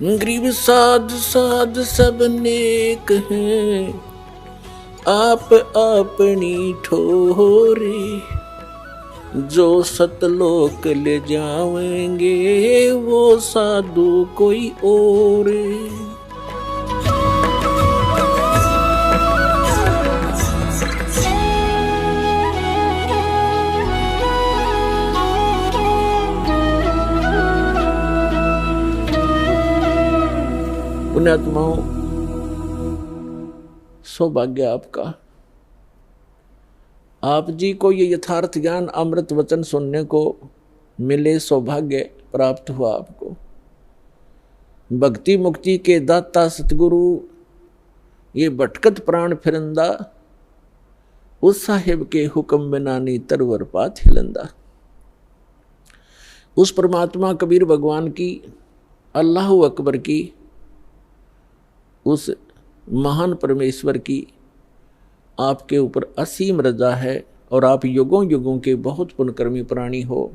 गरीब साध साध सब नेक हैं, आप अपनी ठोरे। जो सतलोक ले जाएंगे वो साधु कोई और। पुण्यात्माओं, सौभाग्य आपका, आप जी को ये यथार्थ ज्ञान अमृत वचन सुनने को मिले, सौभाग्य प्राप्त हुआ आपको। भक्ति मुक्ति के दाता सतगुरु, ये भटकत प्राण फिरंदा, उस साहिब के हुक्म बिना नी तरवर पात हिलंदा। उस परमात्मा कबीर भगवान की, अल्लाह अकबर की, उस महान परमेश्वर की आपके ऊपर असीम रजा है और आप युगों युगों के बहुत पुण्यकर्मी प्राणी हो,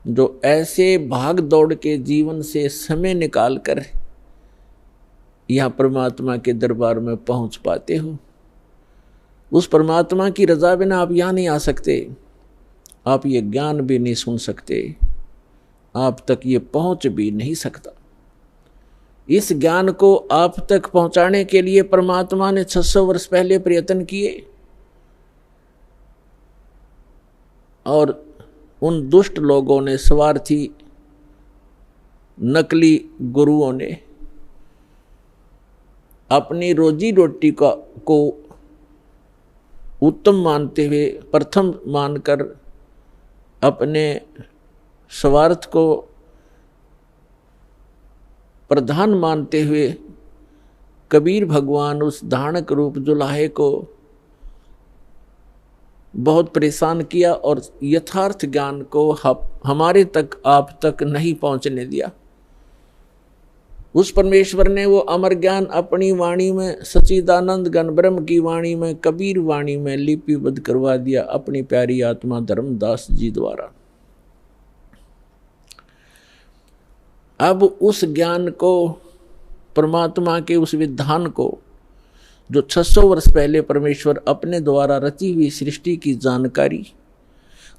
जो ऐसे भाग दौड़ के जीवन से समय निकाल कर यहाँ परमात्मा के दरबार में पहुंच पाते हो। उस परमात्मा की रजा बिना आप यहाँ नहीं आ सकते, आप ये ज्ञान भी नहीं सुन सकते, आप तक ये पहुंच भी नहीं सकता। इस ज्ञान को आप तक पहुंचाने के लिए परमात्मा ने 600 वर्ष पहले प्रयत्न किए और उन दुष्ट लोगों ने, स्वार्थी नकली गुरुओं ने अपनी रोजी रोटी को उत्तम मानते हुए, प्रथम मानकर अपने स्वार्थ को प्रधान मानते हुए कबीर भगवान उस धानक रूप जुलाहे को बहुत परेशान किया और यथार्थ ज्ञान को हमारे तक, आप तक नहीं पहुंचने दिया। उस परमेश्वर ने वो अमर ज्ञान अपनी वाणी में, सच्चिदानंद घन ब्रह्म की वाणी में, कबीर वाणी में लिपिबद्ध करवा दिया अपनी प्यारी आत्मा धर्मदास जी द्वारा। अब उस ज्ञान को, परमात्मा के उस विधान को, जो 600 वर्ष पहले परमेश्वर अपने द्वारा रची हुई सृष्टि की जानकारी,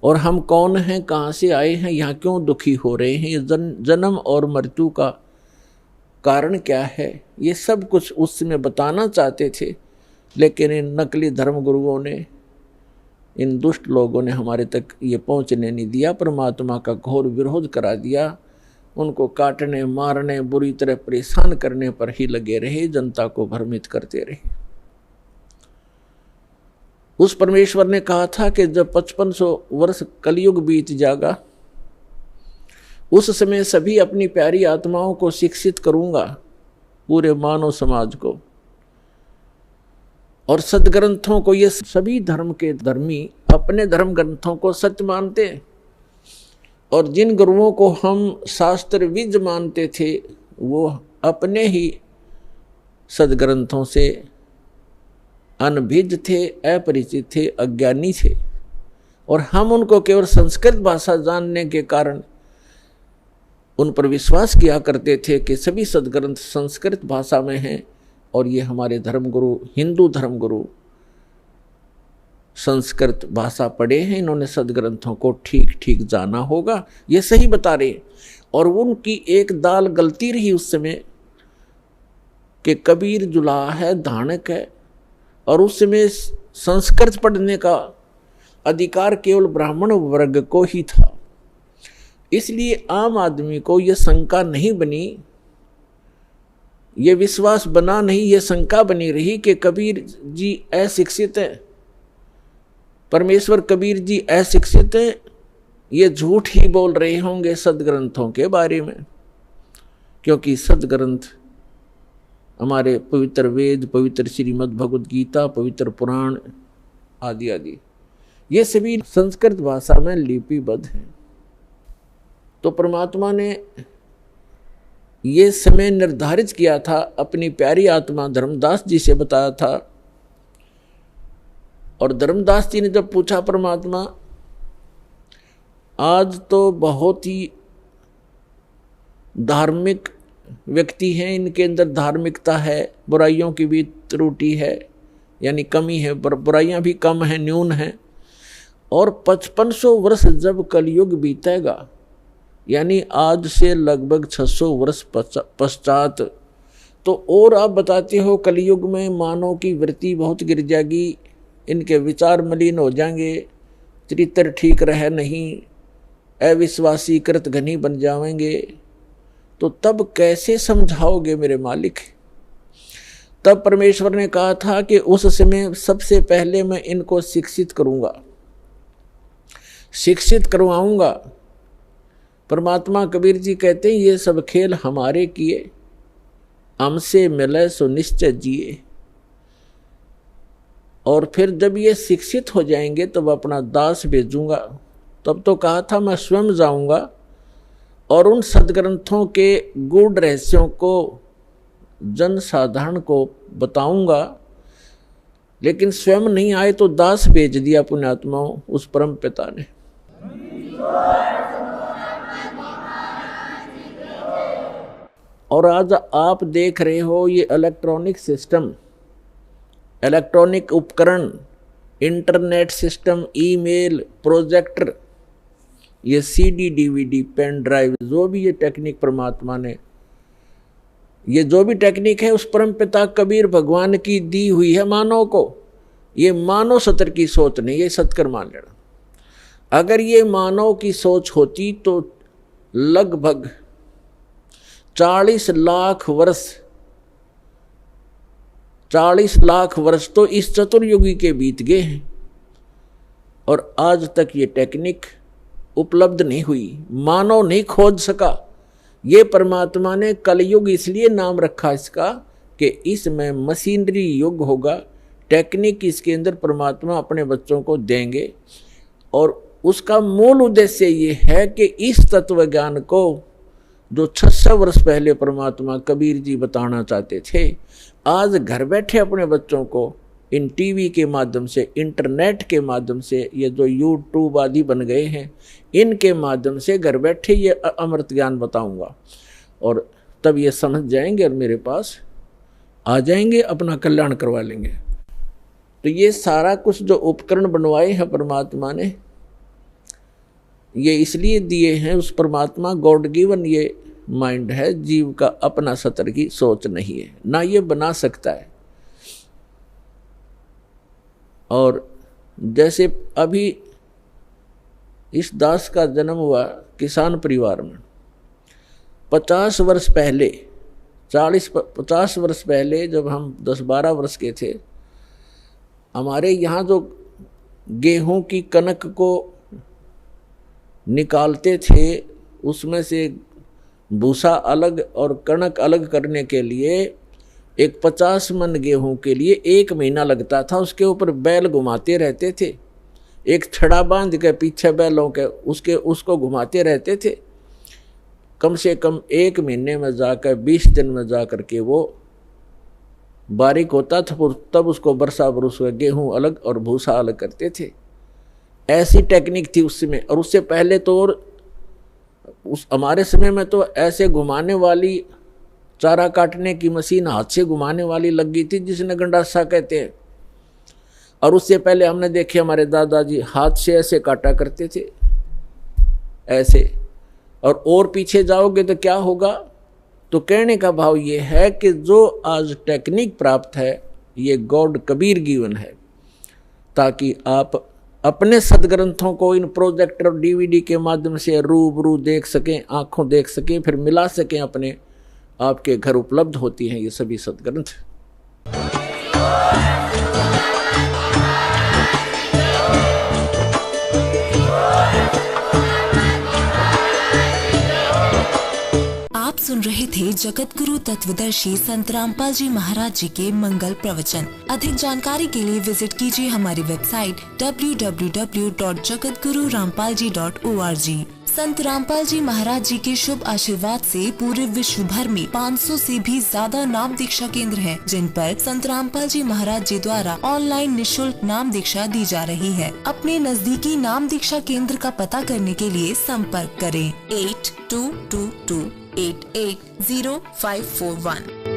और हम कौन हैं, कहाँ से आए हैं, यहाँ क्यों दुखी हो रहे हैं, ये जन्म और मृत्यु का कारण क्या है, ये सब कुछ उस समय बताना चाहते थे, लेकिन इन नकली धर्म गुरुओं ने, इन दुष्ट लोगों ने हमारे तक ये पहुँचने नहीं दिया। परमात्मा का घोर विरोध करा दिया, उनको काटने, मारने, बुरी तरह परेशान करने पर ही लगे रहे, जनता को भ्रमित करते रहे। उस परमेश्वर ने कहा था कि जब 5500 वर्ष कलयुग बीत जाएगा, उस समय सभी अपनी प्यारी आत्माओं को शिक्षित करूंगा, पूरे मानव समाज को, और सदग्रंथों को। ये सभी धर्म के धर्मी अपने धर्म ग्रंथों को सत्य मानते हैं, और जिन गुरुओं को हम शास्त्र विज मानते थे, वो अपने ही सदग्रंथों से अनभिज्ञ थे, अपरिचित थे, अज्ञानी थे, और हम उनको केवल संस्कृत भाषा जानने के कारण उन पर विश्वास किया करते थे कि सभी सदग्रंथ संस्कृत भाषा में हैं, और ये हमारे धर्मगुरु, हिंदू धर्मगुरु संस्कृत भाषा पढ़े हैं, इन्होंने सदग्रंथों को ठीक ठीक जाना होगा, ये सही बता रहे। और उनकी एक दाल गलती रही उस समय कि कबीर जुलाहा है, धानक है, और उस समय संस्कृत पढ़ने का अधिकार केवल ब्राह्मण वर्ग को ही था। इसलिए आम आदमी को यह शंका नहीं बनी, ये विश्वास बना नहीं, ये शंका बनी रही कि कबीर जी अशिक्षित है, परमेश्वर कबीर जी अशिक्षित हैं, ये झूठ ही बोल रहे होंगे सदग्रंथों के बारे में, क्योंकि सदग्रंथ हमारे पवित्र वेद, पवित्र श्रीमद् भगवद गीता, पवित्र पुराण आदि आदि, ये सभी संस्कृत भाषा में लिपिबद्ध हैं। तो परमात्मा ने ये समय निर्धारित किया था, अपनी प्यारी आत्मा धर्मदास जी से बताया था, और धर्मदास जी ने जब पूछा, परमात्मा आज तो बहुत ही धार्मिक व्यक्ति हैं, इनके अंदर धार्मिकता है, बुराइयों की भी त्रुटि है, यानी कमी है, बुराइयां भी कम हैं, न्यून हैं। और 5500 वर्ष जब कलयुग बीतेगा, यानी आज से लगभग 600 वर्ष पश्चात, तो और आप बताते हो कलयुग में मानव की वृत्ति बहुत गिर जाएगी, इनके विचार मलिन हो जाएंगे, चरित्र ठीक रहे नहीं, अविश्वासी कृत घनी बन जाएंगे। तो तब कैसे समझाओगे मेरे मालिक? तब परमेश्वर ने कहा था कि उस समय सबसे पहले मैं इनको शिक्षित करूंगा, शिक्षित करवाऊंगा। परमात्मा कबीर जी कहते हैं ये सब खेल हमारे किए, हमसे मिले सो निश्चय जिए। और फिर जब ये शिक्षित हो जाएंगे तब अपना दास भेजूंगा। तब तो कहा था मैं स्वयं जाऊंगा और उन सदग्रंथों के गूढ़ रहस्यों को जन साधारण को बताऊंगा, लेकिन स्वयं नहीं आए तो दास भेज दिया पुण्यात्माओं उस परम पिता ने। और आज आप देख रहे हो ये इलेक्ट्रॉनिक सिस्टम, इलेक्ट्रॉनिक उपकरण, इंटरनेट सिस्टम, ईमेल, प्रोजेक्टर, ये सीडी, डीवीडी, पेन ड्राइव, जो भी ये टेक्निक परमात्मा ने, ये जो भी टेक्निक है उस परम पिता कबीर भगवान की दी हुई है मानव को। ये मानव सत्र की सोच नहीं, ये सत्कर मान लेना। अगर ये मानव की सोच होती तो लगभग 40 लाख वर्ष, 40 लाख वर्ष तो इस चतुर्युगी के बीत गए हैं और आज तक ये टेक्निक उपलब्ध नहीं हुई, मानव नहीं खोज सका। ये परमात्मा ने कलयुग इसलिए नाम रखा इसका कि इसमें मशीनरी युग होगा, टेक्निक इसके अंदर परमात्मा अपने बच्चों को देंगे। और उसका मूल उद्देश्य ये है कि इस तत्व ज्ञान को जो 600 वर्ष पहले परमात्मा कबीर जी बताना चाहते थे, आज घर बैठे अपने बच्चों को इन टीवी के माध्यम से, इंटरनेट के माध्यम से, ये जो यूट्यूब आदि बन गए हैं, इनके माध्यम से घर बैठे ये अमृत ज्ञान बताऊंगा। और तब ये समझ जाएंगे और मेरे पास आ जाएंगे, अपना कल्याण करवा लेंगे। तो ये सारा कुछ जो उपकरण बनवाए हैं परमात्मा ने, ये इसलिए दिए हैं, उस परमात्मा गॉड गिवन ये माइंड है, जीव का अपना सतर की सोच नहीं है, ना ये बना सकता है। और जैसे अभी इस दास का जन्म हुआ किसान परिवार में, 50 वर्ष पहले, 50 वर्ष पहले जब हम 10-12 वर्ष के थे, हमारे यहाँ जो गेहूं की कनक को निकालते थे, उसमें से भूसा अलग और कणक अलग करने के लिए एक 50 मन गेहूं के लिए 1 महीना लगता था। उसके ऊपर बैल घुमाते रहते थे, एक छड़ा बांध के पीछे बैलों के उसको घुमाते रहते थे। कम से कम 1 महीने में जाकर 20 दिन में जाकर के वो बारीक होता था, तब उसको बरसा बरस गेहूं अलग और भूसा अलग करते थे। ऐसी टेक्निक थी उस समय। और उससे पहले तो और उस हमारे समय में तो ऐसे घुमाने वाली चारा काटने की मशीन हाथ से घुमाने वाली लग गई थी, जिसने गंडासा कहते हैं। और उससे पहले हमने देखे हमारे दादाजी हाथ से ऐसे काटा करते थे, ऐसे। और पीछे जाओगे तो क्या होगा? तो कहने का भाव ये है कि जो आज टेक्निक प्राप्त है ये गॉड कबीर गिवन है, ताकि आप अपने सदग्रंथों को इन प्रोजेक्टर और डीवीडी के माध्यम से रूबरू देख सकें, आंखों देख सकें, फिर मिला सकें अपने। आपके घर उपलब्ध होती हैं ये सभी सदग्रंथ। आप सुन रहे थे जगत गुरु तत्वदर्शी संत रामपाल जी महाराज जी के मंगल प्रवचन। अधिक जानकारी के लिए विजिट कीजिए हमारी वेबसाइट www.jagatgururampalji.org। संत रामपाल जी महाराज जी के शुभ आशीर्वाद से पूरे विश्व भर में 500 से भी ज्यादा नाम दीक्षा केंद्र हैं, जिन पर संत रामपाल जी महाराज जी द्वारा ऑनलाइन निशुल्क नाम दीक्षा दी जा रही है। अपने नजदीकी नाम दीक्षा केंद्र का पता करने के लिए संपर्क करें 8222 880541।